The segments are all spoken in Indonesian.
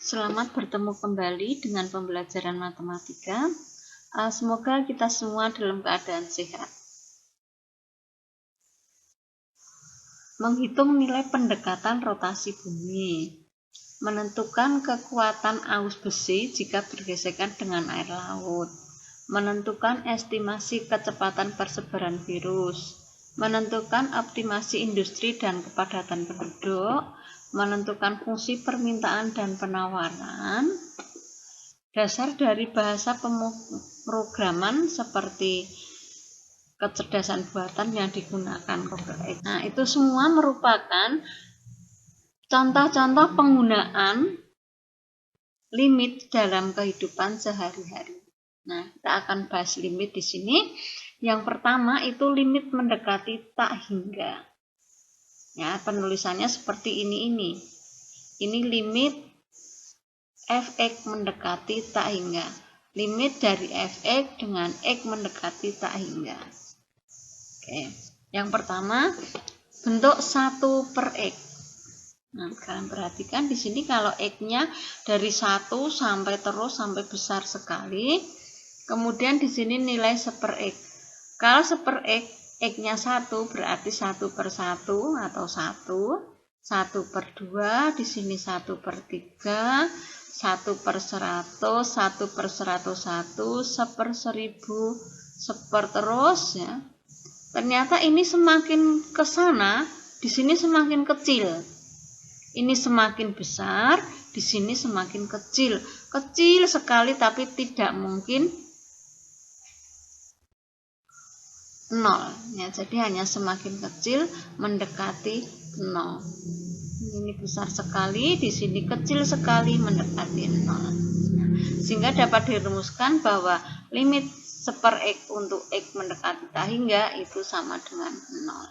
Selamat bertemu kembali dengan pembelajaran matematika. Semoga kita semua dalam keadaan sehat. Menghitung nilai pendekatan rotasi bumi. Menentukan kekuatan arus besi jika bergesekan dengan air laut. Menentukan estimasi kecepatan persebaran virus. Menentukan optimasi industri dan kepadatan penduduk. Menentukan fungsi permintaan dan penawaran. Dasar dari bahasa pemrograman seperti kecerdasan buatan yang digunakan. Nah, itu semua merupakan contoh-contoh penggunaan limit dalam kehidupan sehari-hari. Nah, kita akan bahas limit di sini. Yang pertama itu limit mendekati tak hingga. Ya, penulisannya seperti ini. Ini limit f(x) mendekati tak hingga. Limit dari f(x) dengan x mendekati tak hingga. Oke. Yang pertama, bentuk 1/x. Nah, kalian perhatikan di sini kalau x-nya dari 1 sampai besar sekali. Kemudian di sini nilai 1/x. Kalau 1/x, x-nya 1 berarti 1/1 atau 1. 1/2, di sini 1/3, 1/100, 1/101, 1/1000, seperterus ya. Ternyata ini semakin ke sana, di sini semakin kecil. Ini semakin besar, di sini semakin kecil. Kecil sekali tapi tidak mungkin 0. Ya, jadi hanya semakin kecil mendekati 0. Ini besar sekali, di sini kecil sekali mendekati 0. Sehingga dapat dirumuskan bahwa limit 1/x untuk x mendekati tak hingga itu sama dengan 0.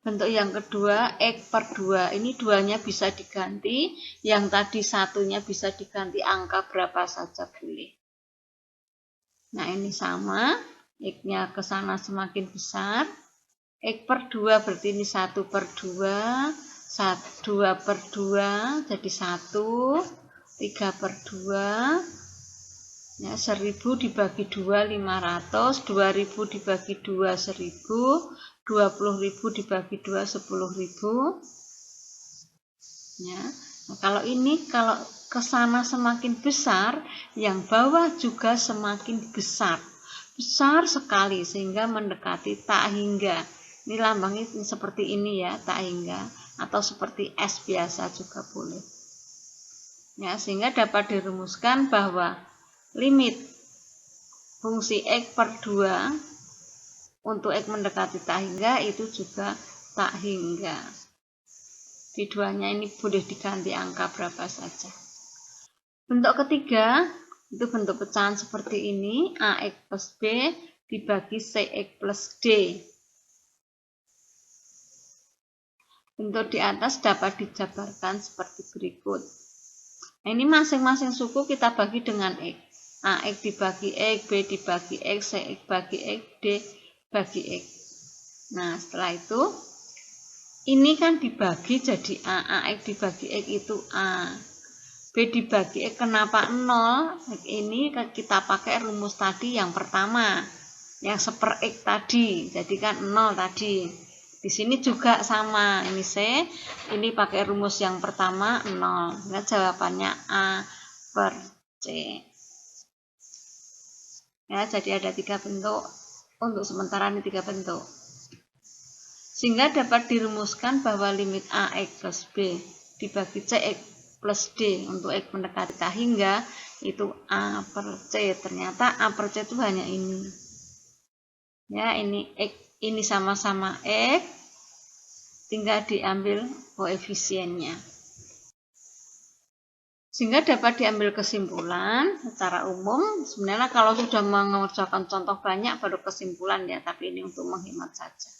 Bentuk yang kedua, x/2. Ini 2-nya bisa diganti, yang tadi 1-nya bisa diganti angka berapa saja boleh. Nah, ini sama, x-nya ke sana semakin besar. x/2 berarti ini 1/2, 2/2 jadi 1, 3/2. Ya, 1000 dibagi 2 500, 2000 dibagi 2 1000, 20.000 dibagi 2 10.000. Ya. Nah, kalau ke sana semakin besar, yang bawah juga semakin besar. Besar sekali sehingga mendekati tak hingga. Ini lambangnya seperti ini ya, tak hingga, atau seperti S biasa juga boleh. Ya, sehingga dapat dirumuskan bahwa limit fungsi x/2 untuk x mendekati tak hingga itu juga tak hingga. Di duanya ini boleh diganti angka berapa saja. Bentuk ketiga itu bentuk pecahan seperti ini, ax plus b dibagi cx plus d. Bentuk di atas dapat dijabarkan seperti berikut. Nah, ini masing-masing suku kita bagi dengan x. Ax dibagi x, b dibagi x, cx bagi x, d bagi x. Nah, setelah itu ini kan dibagi jadi a. Ax dibagi x itu a. B dibagi x kenapa 0? Ini kita pakai rumus tadi yang pertama, yang 1/x tadi, jadi kan 0 tadi. Di sini juga sama, ini C, ini pakai rumus yang pertama 0. Nah, jawabannya A/C. Ya, jadi ada 3 bentuk. Untuk sementara ini 3 bentuk. Sehingga dapat dirumuskan bahwa limit ax plus b dibagi cx plus d untuk x mendekati tak hingga itu A/C. Ternyata A/C itu hanya ini. Ya, ini x, ini sama-sama x, tinggal diambil koefisiennya. Sehingga dapat diambil kesimpulan secara umum. Sebenarnya kalau sudah mengerjakan contoh banyak baru kesimpulan ya, tapi ini untuk menghemat saja.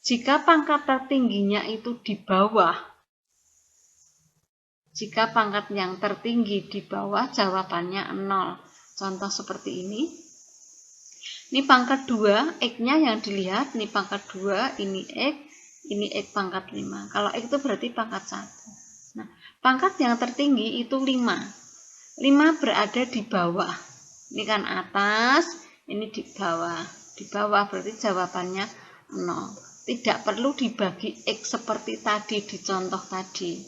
Jika pangkat tertingginya itu di bawah, jika pangkat yang tertinggi di bawah, jawabannya 0. Contoh seperti ini. Ini pangkat 2, x-nya yang dilihat, ini pangkat 2, ini x pangkat 5. Kalau x itu berarti pangkat 1. Nah, Pangkat yang tertinggi itu 5. 5 berada di bawah. Ini kan atas, ini di bawah. Di bawah berarti jawabannya 0. Tidak perlu dibagi X seperti tadi di contoh tadi.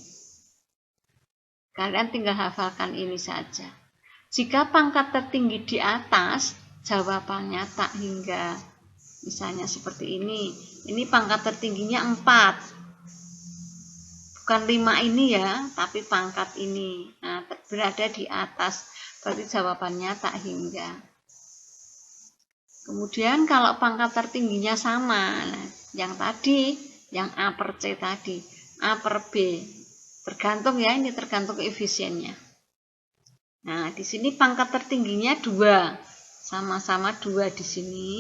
Kalian tinggal hafalkan ini saja. Jika pangkat tertinggi di atas, jawabannya tak hingga. Misalnya seperti ini. Ini pangkat tertingginya 4. Bukan 5 ini ya, tapi pangkat ini. Nah, berada di atas. Berarti jawabannya tak hingga. Kemudian kalau pangkat tertingginya sama, nah, yang tadi, yang A per C tadi, A per B. Tergantung ya, ini tergantung koefisiennya. Nah, di sini pangkat tertingginya 2. Sama-sama 2 di sini.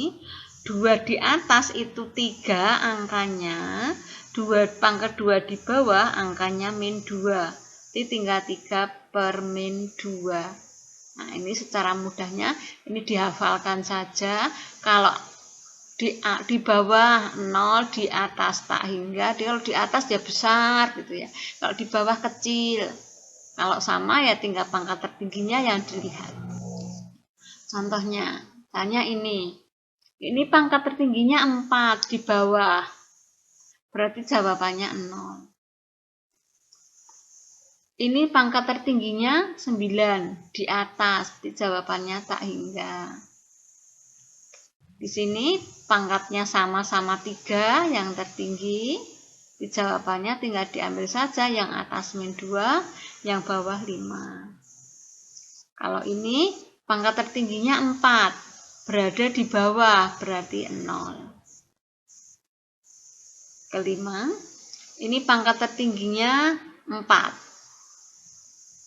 2 di atas itu 3 angkanya. 2 pangkat 2 di bawah angkanya min 2. Jadi tinggal 3 per min 2. Nah, ini secara mudahnya ini dihafalkan saja. Kalau di bawah 0, di atas tak hingga. Kalau di atas ya besar gitu ya. Kalau di bawah kecil. Kalau sama ya tinggal pangkat tertingginya yang dilihat. Contohnya, tanya ini. Ini pangkat tertingginya 4 di bawah. Berarti jawabannya 0. Ini pangkat tertingginya 9 di atas, di jawabannya tak hingga. Di sini pangkatnya sama-sama 3 yang tertinggi, di jawabannya tinggal diambil saja yang atas min 2, yang bawah 5. Kalau ini pangkat tertingginya 4, berada di bawah, berarti 0. Kelima, ini pangkat tertingginya 4.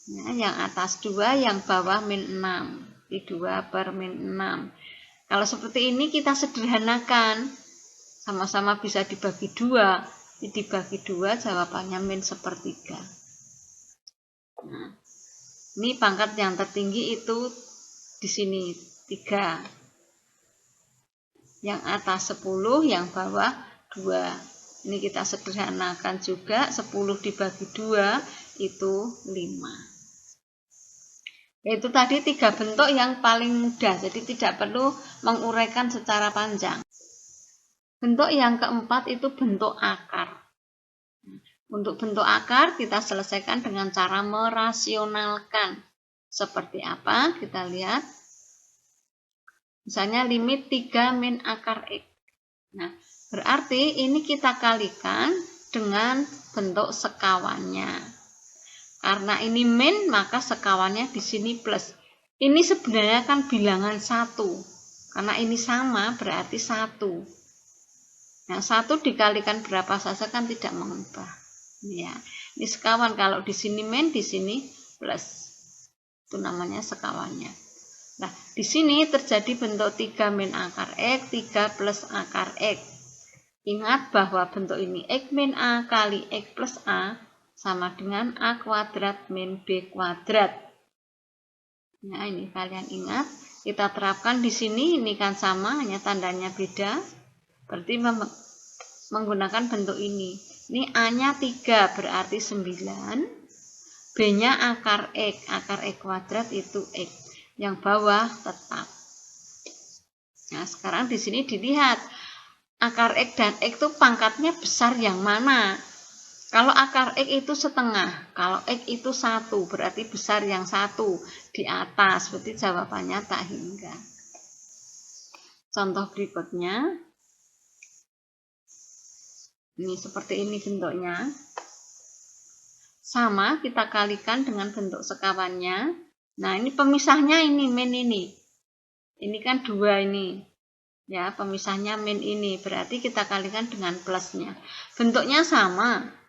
Nah, yang atas 2, yang bawah min 6. Di 2 per min 6. Kalau seperti ini kita sederhanakan. Sama-sama bisa dibagi 2. Dibagi 2 jawabannya min 1/3. Nah, ini pangkat yang tertinggi itu di sini 3. Yang atas 10, yang bawah 2. Ini kita sederhanakan juga. 10 dibagi 2 itu 5. Itu tadi 3 bentuk yang paling mudah, jadi tidak perlu menguraikan secara panjang. Bentuk yang keempat itu bentuk akar. Untuk bentuk akar kita selesaikan dengan cara merasionalkan. Seperti apa? Kita lihat. Misalnya limit 3 min akar X. Nah, berarti ini kita kalikan dengan bentuk sekawannya. Karena ini min, maka sekawannya di sini plus. Ini sebenarnya kan bilangan 1. Karena ini sama, berarti 1. Nah, 1 dikalikan berapa saja kan tidak mengubah. Ya, ini sekawan. Kalau di sini min, di sini plus. Itu namanya sekawannya. Nah, di sini terjadi bentuk 3 min akar X, 3 plus akar X. Ingat bahwa bentuk ini X min A kali X plus A sama dengan A kuadrat min B kuadrat. Nah, ini kalian ingat. Kita terapkan di sini, ini kan sama, hanya tandanya beda. Berarti menggunakan bentuk ini. Ini A-nya 3, berarti 9. B-nya akar X kuadrat itu X. Yang bawah tetap. Nah, sekarang di sini dilihat. Akar X dan X itu pangkatnya besar yang mana? Kalau akar X itu setengah, kalau X itu 1, berarti besar yang 1 di atas, berarti jawabannya tak hingga. Contoh berikutnya, ini seperti ini bentuknya. Sama, kita kalikan dengan bentuk sekawannya. Nah, ini pemisahnya ini, min ini. Ini kan 2 ini. Ya, pemisahnya min ini, berarti kita kalikan dengan plusnya. Bentuknya sama.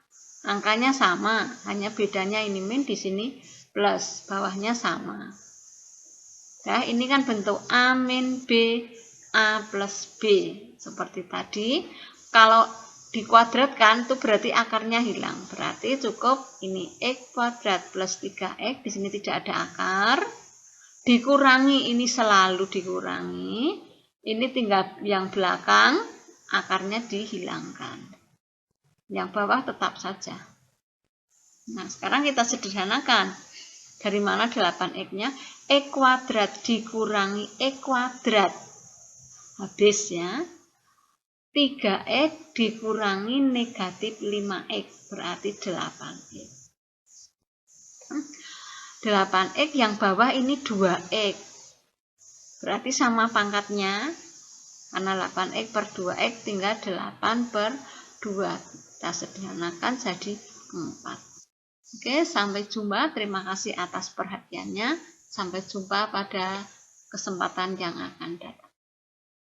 Angkanya sama, hanya bedanya ini min, di sini plus, bawahnya sama. Nah, ini kan bentuk A min B, A plus B. Seperti tadi, kalau dikuadratkan itu berarti akarnya hilang. Berarti cukup ini X kuadrat plus 3X, di sini tidak ada akar. Dikurangi, ini selalu dikurangi. Ini tinggal yang belakang, akarnya dihilangkan. Yang bawah tetap saja. Nah, sekarang kita sederhanakan. Dari mana 8x-nya? X kuadrat dikurangi X kuadrat. Habis ya. 3x dikurangi negatif 5x. Berarti 8x. 8x yang bawah ini 2x. Berarti sama pangkatnya. Karena 8x per 2x tinggal 8 per 2. Kita sederhanakan jadi 4. Oke, sampai jumpa. Terima kasih atas perhatiannya. Sampai jumpa pada kesempatan yang akan datang.